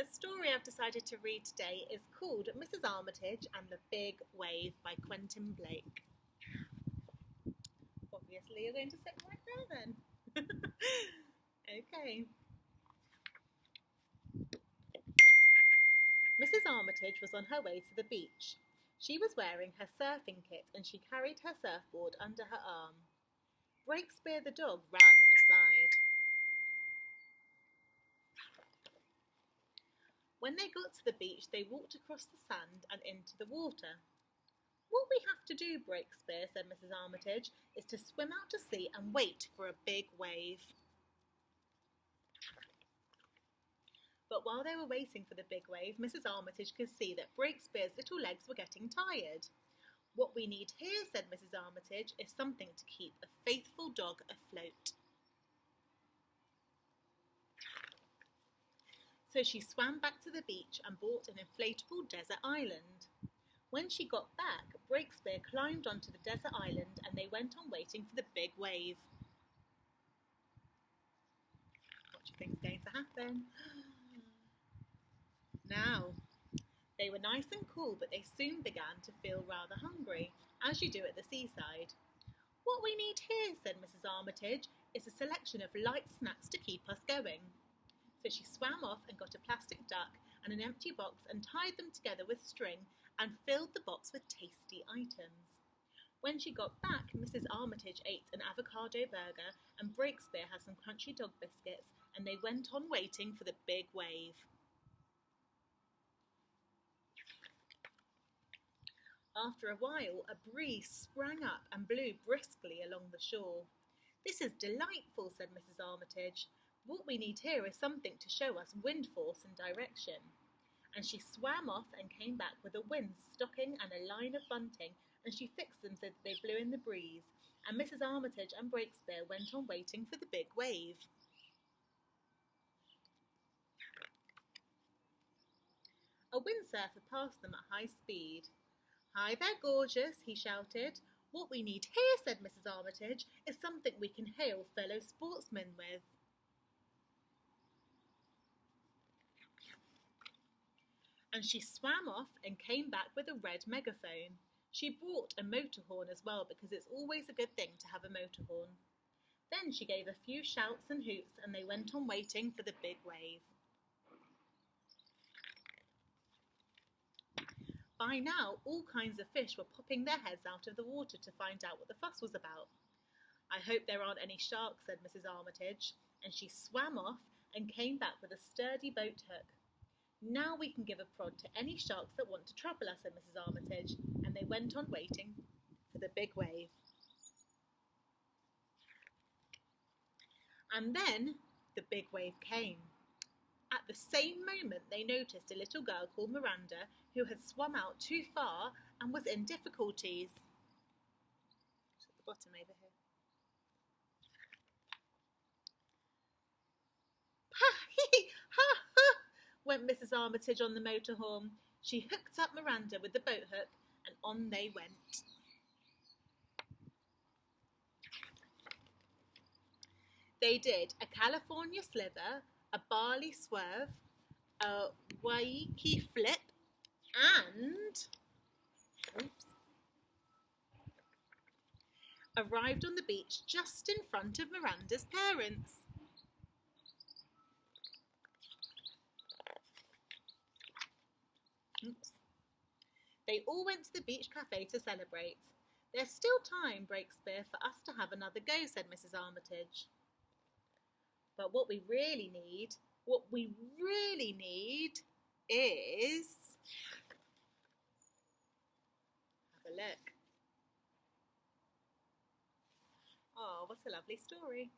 The story I've decided to read today is called Mrs. Armitage and the Big Wave by Quentin Blake. Obviously, you're going to sit right there then. Okay. Mrs. Armitage was on her way to the beach. She was wearing her surfing kit and she carried her surfboard under her arm. Breakspear the dog ran aside. When they got to the beach, they walked across the sand and into the water. "What we have to do, Breakspear," said Mrs. Armitage, "is to swim out to sea and wait for a big wave." But while they were waiting for the big wave, Mrs. Armitage could see that Breakspear's little legs were getting tired. "What we need here," said Mrs. Armitage, "is something to keep a faithful dog afloat." So she swam back to the beach and bought an inflatable desert island. When she got back, Breakspear climbed onto the desert island and they went on waiting for the big wave. What do you think is going to happen? Now, they were nice and cool, but they soon began to feel rather hungry, as you do at the seaside. "What we need here," said Mrs. Armitage, "is a selection of light snacks to keep us going." So she swam off and got a plastic duck and an empty box and tied them together with string and filled the box with tasty items. When she got back, Mrs. Armitage ate an avocado burger and Breakspear had some crunchy dog biscuits, and they went on waiting for the big wave. After a while, a breeze sprang up and blew briskly along the shore. "This is delightful," said Mrs. Armitage. "What we need here is something to show us wind force and direction." And she swam off and came back with a wind stocking and a line of bunting, and she fixed them so that they blew in the breeze, and Mrs. Armitage and Breakspear went on waiting for the big wave. A windsurfer passed them at high speed. "Hi there, gorgeous," he shouted. "What we need here," said Mrs. Armitage, "is something we can hail fellow sportsmen with." And she swam off and came back with a red megaphone. She brought a motor horn as well, because it's always a good thing to have a motor horn. Then she gave a few shouts and hoots, and they went on waiting for the big wave. By now, all kinds of fish were popping their heads out of the water to find out what the fuss was about. "I hope there aren't any sharks," said Mrs. Armitage, and she swam off and came back with a sturdy boat hook. "Now we can give a prod to any sharks that want to trouble us," said Mrs. Armitage, and they went on waiting for the big wave. And then the big wave came. At the same moment, they noticed a little girl called Miranda who had swum out too far and was in difficulties. It's at the bottom over here. "Ha, ha," went Mrs. Armitage on the motor horn. She hooked up Miranda with the boat hook, and on they went. They did a California slither, a barley swerve, a Waikiki flip, and arrived on the beach just in front of Miranda's parents. They all went to the beach cafe to celebrate. "There's still time, Breakspear, for us to have another go," said Mrs. Armitage. "But what we really need is..." Have a look. Oh, what a lovely story.